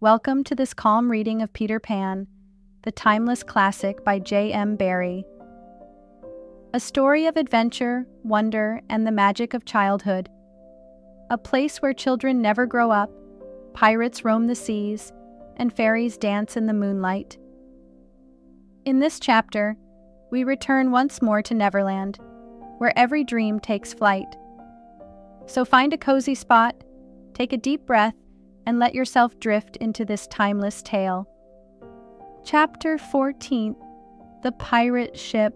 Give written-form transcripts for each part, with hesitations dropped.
Welcome to this calm reading of Peter Pan, the timeless classic by J.M. Barrie. A story of adventure, wonder, and the magic of childhood. A place where children never grow up, pirates roam the seas, and fairies dance in the moonlight. In this chapter, we return once more to Neverland, where every dream takes flight. So find a cozy spot, take a deep breath, and let yourself drift into this timeless tale. Chapter 14. The Pirate Ship.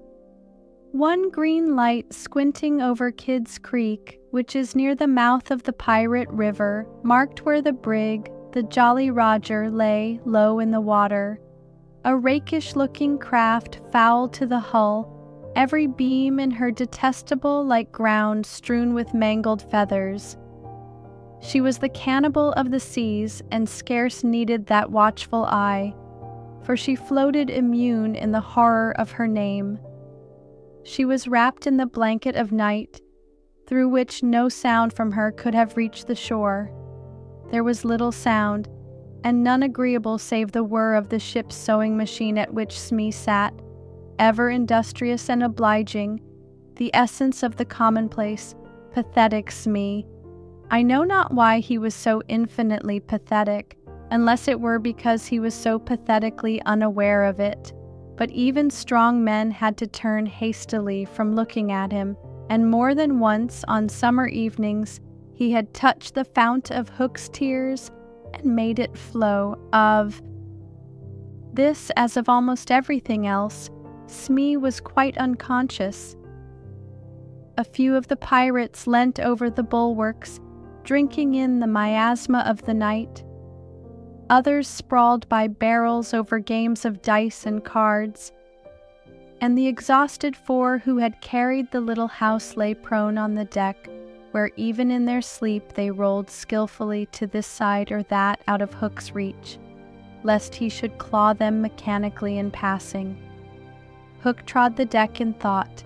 One green light squinting over Kidd's Creek, which is near the mouth of the Pirate River, marked where the brig, the Jolly Roger, lay low in the water. A rakish-looking craft foul to the hull, every beam in her detestable like ground strewn with mangled feathers. She was the cannibal of the seas and scarce needed that watchful eye, for she floated immune in the horror of her name. She was wrapped in the blanket of night, through which no sound from her could have reached the shore. There was little sound, and none agreeable save the whir of the ship's sewing machine at which Smee sat, ever industrious and obliging, the essence of the commonplace, pathetic Smee. I know not why he was so infinitely pathetic, unless it were because he was so pathetically unaware of it. But even strong men had to turn hastily from looking at him, and more than once on summer evenings he had touched the fount of Hook's tears and made it flow. Of this, as of almost everything else, Smee was quite unconscious. A few of the pirates leant over the bulwarks, drinking in the miasma of the night. Others sprawled by barrels over games of dice and cards. And the exhausted four who had carried the little house lay prone on the deck, where even in their sleep they rolled skillfully to this side or that out of Hook's reach, lest he should claw them mechanically in passing. Hook trod the deck in thought.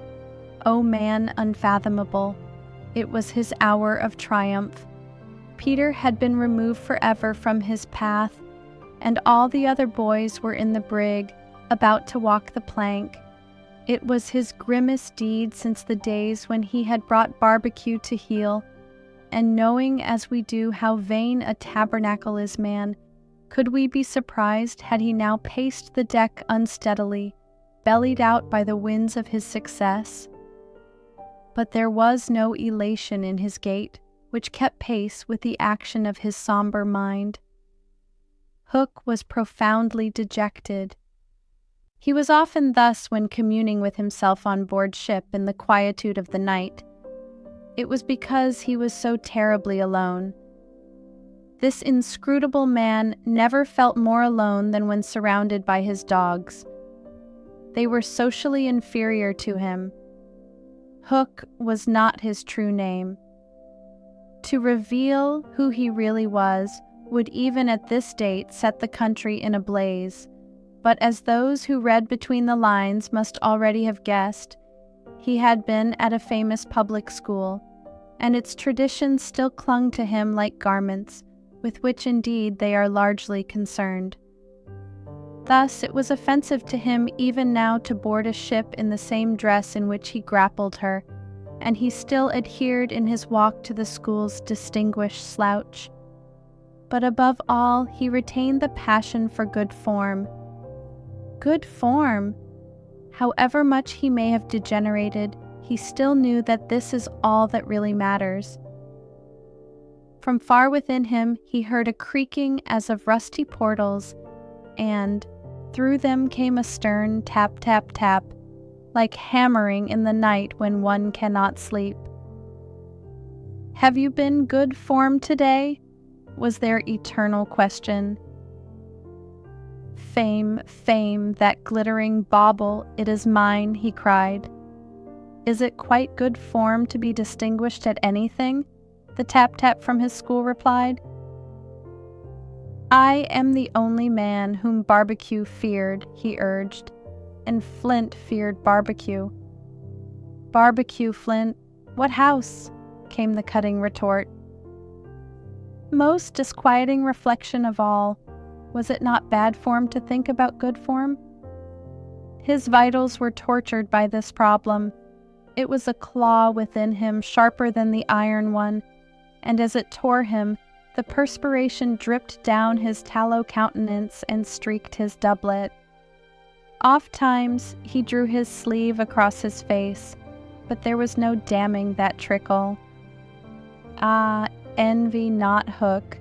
O man unfathomable! It was his hour of triumph. Peter had been removed forever from his path, and all the other boys were in the brig, about to walk the plank. It was his grimmest deed since the days when he had brought Barbecue to heel, and knowing as we do how vain a tabernacle is man, could we be surprised had he now paced the deck unsteadily, bellied out by the winds of his success? But there was no elation in his gait, which kept pace with the action of his somber mind. Hook was profoundly dejected. He was often thus when communing with himself on board ship in the quietude of the night. It was because he was so terribly alone. This inscrutable man never felt more alone than when surrounded by his dogs. They were socially inferior to him. Hook was not his true name. To reveal who he really was would even at this date set the country in a blaze, but as those who read between the lines must already have guessed, he had been at a famous public school, and its traditions still clung to him like garments, with which indeed they are largely concerned. Thus it was offensive to him even now to board a ship in the same dress in which he grappled her, and he still adhered in his walk to the school's distinguished slouch. But above all, he retained the passion for good form. Good form! However much he may have degenerated, he still knew that this is all that really matters. From far within him he heard a creaking as of rusty portals, and through them came a stern tap, tap, tap, like hammering in the night when one cannot sleep. "Have you been good form today?" was their eternal question. "Fame, fame, that glittering bauble, it is mine," he cried. "Is it quite good form to be distinguished at anything?" the tap-tap from his school replied. "I am the only man whom Barbecue feared," he urged, and Flint feared Barbecue. "Barbecue, Flint, what house?" came the cutting retort. Most disquieting reflection of all, Was it not bad form to think about good form? His vitals were tortured by this problem. It was a claw within him, sharper than the iron one, and as it tore him, the perspiration dripped down his tallow countenance and streaked his doublet. Ofttimes he drew his sleeve across his face, but there was no damming that trickle. Ah, envy not Hook.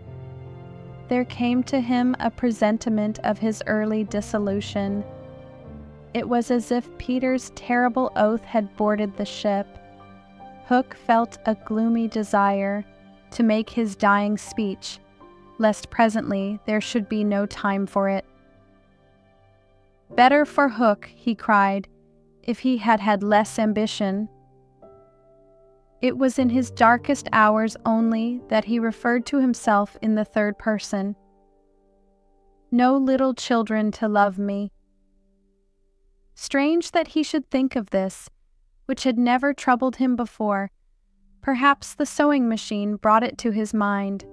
There came to him a presentiment of his early dissolution. It was as if Peter's terrible oath had boarded the ship. Hook felt a gloomy desire to make his dying speech, lest presently there should be no time for it. Better for Hook, he cried, if he had had less ambition. It was in his darkest hours only that he referred to himself in the third person. No little children to love me. Strange that he should think of this, which had never troubled him before. Perhaps the sewing machine brought it to his mind.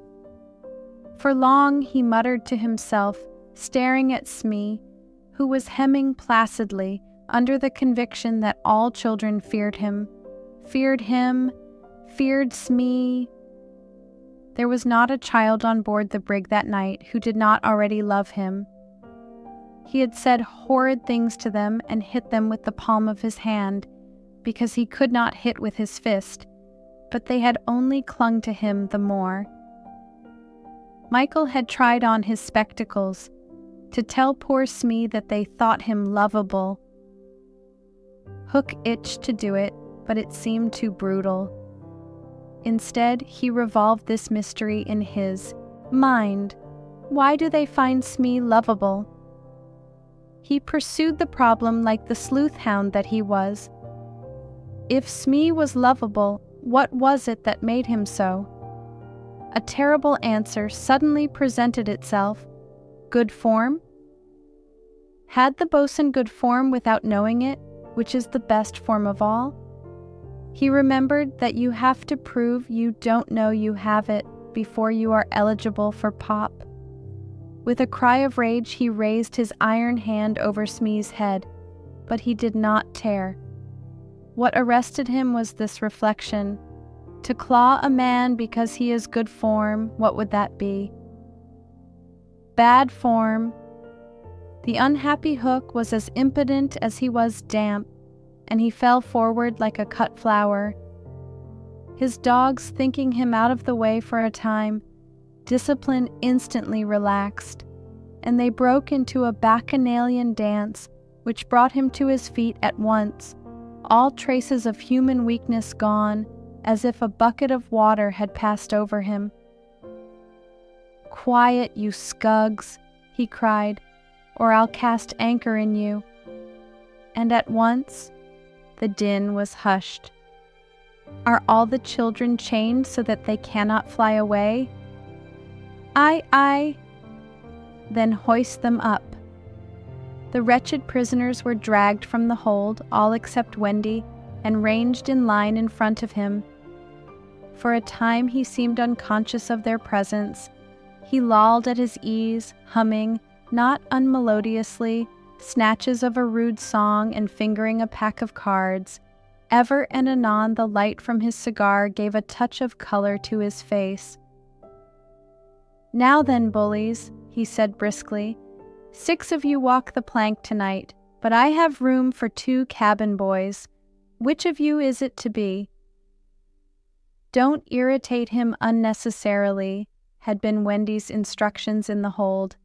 For long he muttered to himself, staring at Smee, who was hemming placidly under the conviction that all children feared him, feared Smee. There was not a child on board the brig that night who did not already love him. He had said horrid things to them and hit them with the palm of his hand, because he could not hit with his fist, but they had only clung to him the more. Michael had tried on his spectacles to tell poor Smee that they thought him lovable. Hook itched to do it, but it seemed too brutal. Instead, he revolved this mystery in his mind. Why do they find Smee lovable? He pursued the problem like the sleuth hound that he was. If Smee was lovable, what was it that made him so? A terrible answer suddenly presented itself. Good form? Had the boatswain good form without knowing it, which is the best form of all? He remembered that you have to prove you don't know you have it before you are eligible for pop. With a cry of rage, he raised his iron hand over Smee's head, but he did not tear. What arrested him was this reflection. To claw a man because he is good form, what would that be? Bad form. The unhappy Hook was as impotent as he was damp, and he fell forward like a cut flower. His dogs thinking him out of the way for a time, discipline instantly relaxed, and they broke into a bacchanalian dance which brought him to his feet at once, all traces of human weakness gone, as if a bucket of water had passed over him. "Quiet, you scugs," he cried, "or I'll cast anchor in you." And at once the din was hushed. Are all the children chained so that they cannot fly away? Aye, aye. Then hoist them up. The wretched prisoners were dragged from the hold, all except Wendy, and ranged in line in front of him. For a time he seemed unconscious of their presence. He lolled at his ease, humming, not unmelodiously, snatches of a rude song and fingering a pack of cards. Ever and anon the light from his cigar gave a touch of color to his face. "Now then, bullies," he said briskly, "6 of you walk the plank tonight, but I have room for 2 cabin boys. Which of you is it to be?" "Don't irritate him unnecessarily," had been Wendy's instructions in the hold,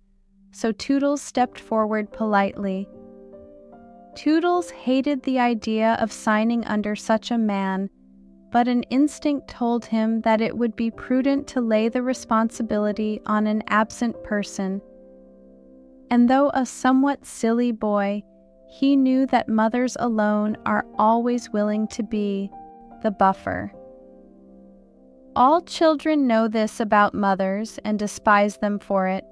so Toodles stepped forward politely. Toodles hated the idea of signing under such a man, but an instinct told him that it would be prudent to lay the responsibility on an absent person. And though a somewhat silly boy, he knew that mothers alone are always willing to be the buffer. All children know this about mothers and despise them for it,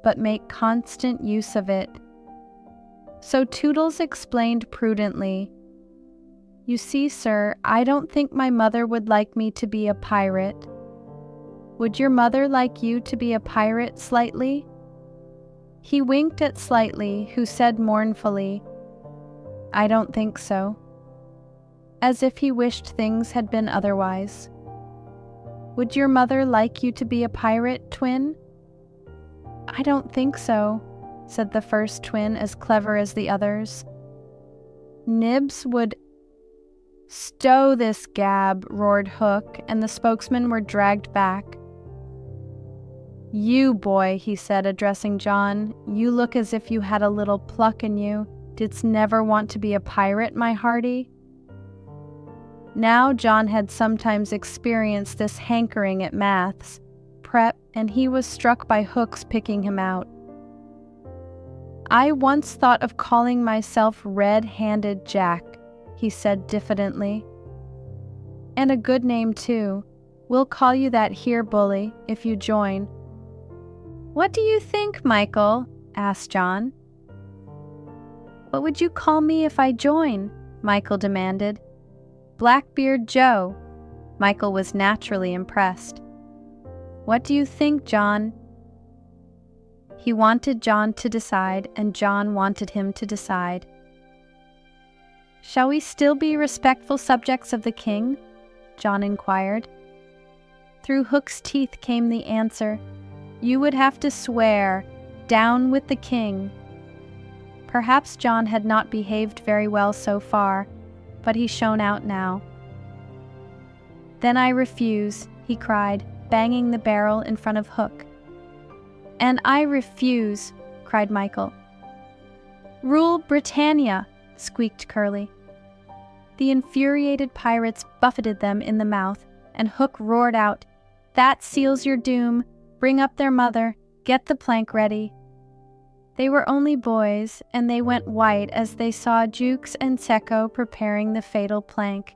but make constant use of it. So Toodles explained prudently, "You see, sir, I don't think my mother would like me to be a pirate. Would your mother like you to be a pirate, Slightly?" He winked at Slightly, who said mournfully, "I don't think so," as if he wished things had been otherwise. "Would your mother like you to be a pirate, twin?" "I don't think so," said the first twin, as clever as the others. "Nibs would—" "Stow this gab," roared Hook, and the spokesmen were dragged back. "You, boy," he said, addressing John, "you look as if you had a little pluck in you. Didst never want to be a pirate, my hearty?" Now John had sometimes experienced this hankering at maths, prep, and he was struck by Hook's picking him out. "I once thought of calling myself Red-Handed Jack," he said diffidently. "And a good name, too. We'll call you that here, bully, if you join." "What do you think, Michael?" asked John. "What would you call me if I join?" Michael demanded. "Blackbeard Joe." Michael was naturally impressed. "What do you think, John?" He wanted John to decide, and John wanted him to decide. "Shall we still be respectful subjects of the king?" John inquired. Through Hook's teeth came the answer, "You would have to swear, 'Down with the king.'" Perhaps John had not behaved very well so far, but he shone out now. "Then I refuse," he cried, banging the barrel in front of Hook. "And I refuse," cried Michael. "Rule Britannia," squeaked Curly. The infuriated pirates buffeted them in the mouth, and Hook roared out, "That seals your doom. Bring up their mother. Get the plank ready." They were only boys, and they went white as they saw Jukes and Secco preparing the fatal plank,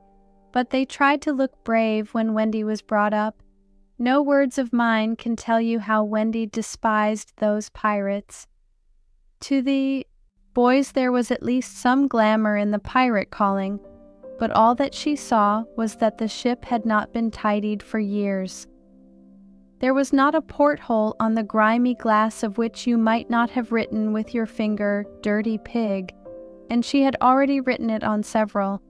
but they tried to look brave when Wendy was brought up. No words of mine can tell you how Wendy despised those pirates. To the boys there was at least some glamour in the pirate calling, but all that she saw was that the ship had not been tidied for years. There was not a porthole on the grimy glass of which you might not have written with your finger, "Dirty Pig," and she had already written it on several.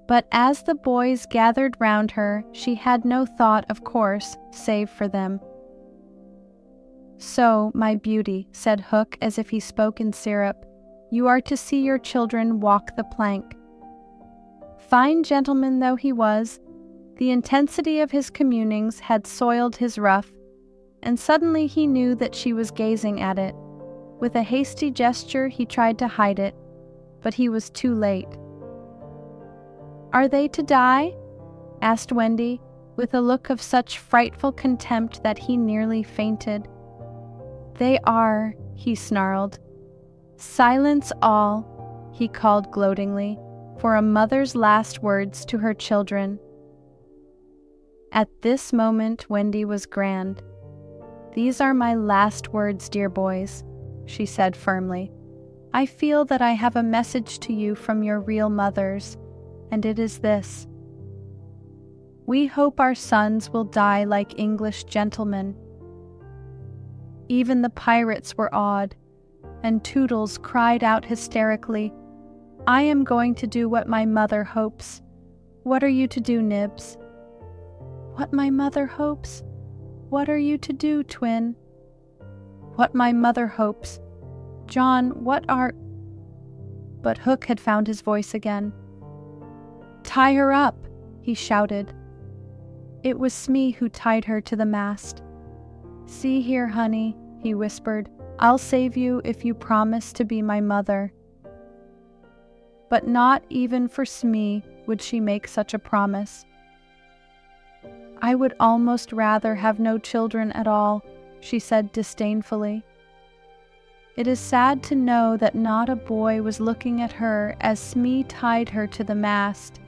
But as the boys gathered round her, she had no thought, of course, save for them. "So, my beauty," said Hook as if he spoke in syrup, "you are to see your children walk the plank." Fine gentleman though he was, the intensity of his communings had soiled his ruff, and suddenly he knew that she was gazing at it. With a hasty gesture he tried to hide it, but he was too late. "Are they to die?" asked Wendy, with a look of such frightful contempt that he nearly fainted. "They are," he snarled. "Silence all," he called gloatingly, for a mother's last words to her children. At this moment Wendy was grand. "These are my last words, dear boys," she said firmly. "I feel that I have a message to you from your real mothers, and it is this. We hope our sons will die like English gentlemen." Even the pirates were awed, and Toodles cried out hysterically, "I am going to do what my mother hopes." "What are you to do, Nibs?" "What my mother hopes? What are you to do, twin?" "What my mother hopes. John, what are—" But Hook had found his voice again. "Tie her up!" he shouted. It was Smee who tied her to the mast. "See here, honey," he whispered, "I'll save you if you promise to be my mother." But not even for Smee would she make such a promise. "I would almost rather have no children at all," she said disdainfully. It is sad to know that not a boy was looking at her as Smee tied her to the mast.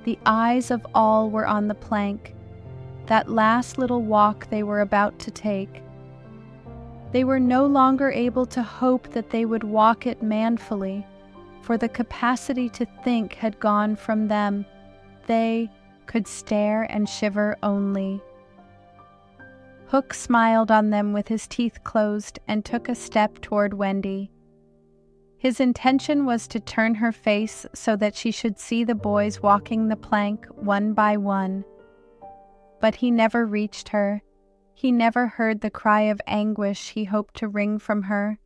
The eyes of all were on the plank, that last little walk they were about to take. They were no longer able to hope that they would walk it manfully, for the capacity to think had gone from them. They could stare and shiver only. Hook smiled on them with his teeth closed and took a step toward Wendy. His intention was to turn her face so that she should see the boys walking the plank one by one. But he never reached her. He never heard the cry of anguish he hoped to wring from her.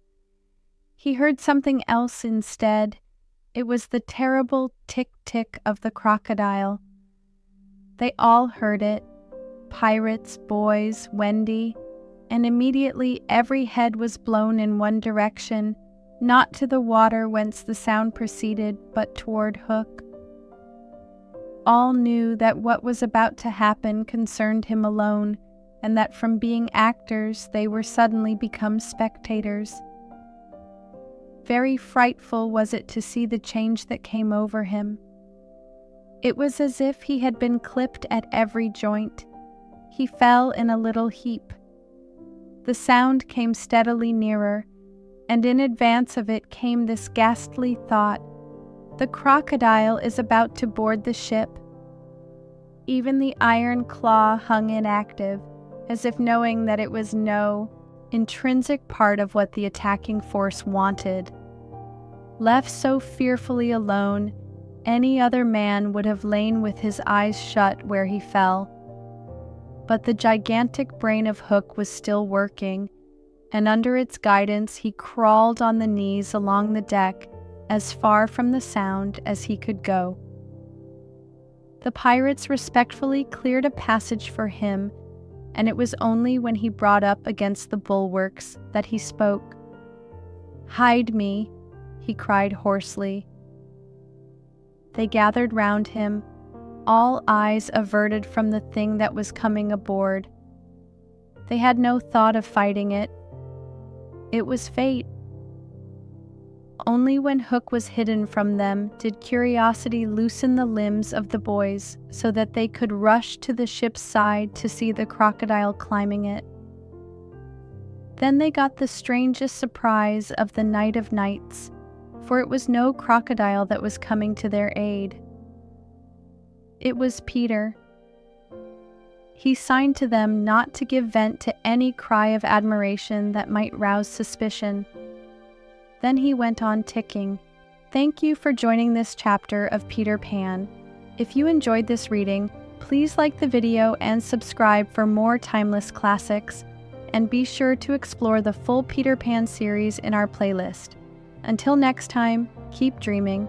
He heard something else instead. It was the terrible tick-tick of the crocodile. They all heard it, pirates, boys, Wendy, and immediately every head was blown in one direction, not to the water whence the sound proceeded, but toward Hook. All knew that what was about to happen concerned him alone, and that from being actors they were suddenly become spectators. Very frightful was it to see the change that came over him. It was as if he had been clipped at every joint. He fell in a little heap. The sound came steadily nearer, and in advance of it came this ghastly thought: the crocodile is about to board the ship. Even the iron claw hung inactive, as if knowing that it was no intrinsic part of what the attacking force wanted. Left so fearfully alone, any other man would have lain with his eyes shut where he fell. But the gigantic brain of Hook was still working, and under its guidance he crawled on the knees along the deck as far from the sound as he could go. The pirates respectfully cleared a passage for him, and it was only when he brought up against the bulwarks that he spoke. "Hide me," he cried hoarsely. They gathered round him, all eyes averted from the thing that was coming aboard. They had no thought of fighting it. It was fate. Only when Hook was hidden from them did curiosity loosen the limbs of the boys so that they could rush to the ship's side to see the crocodile climbing it. Then they got the strangest surprise of the night of nights, for it was no crocodile that was coming to their aid. It was Peter. He signed to them not to give vent to any cry of admiration that might rouse suspicion. Then he went on ticking. Thank you for joining this chapter of Peter Pan. If you enjoyed this reading, please like the video and subscribe for more timeless classics, and be sure to explore the full Peter Pan series in our playlist. Until next time, keep dreaming.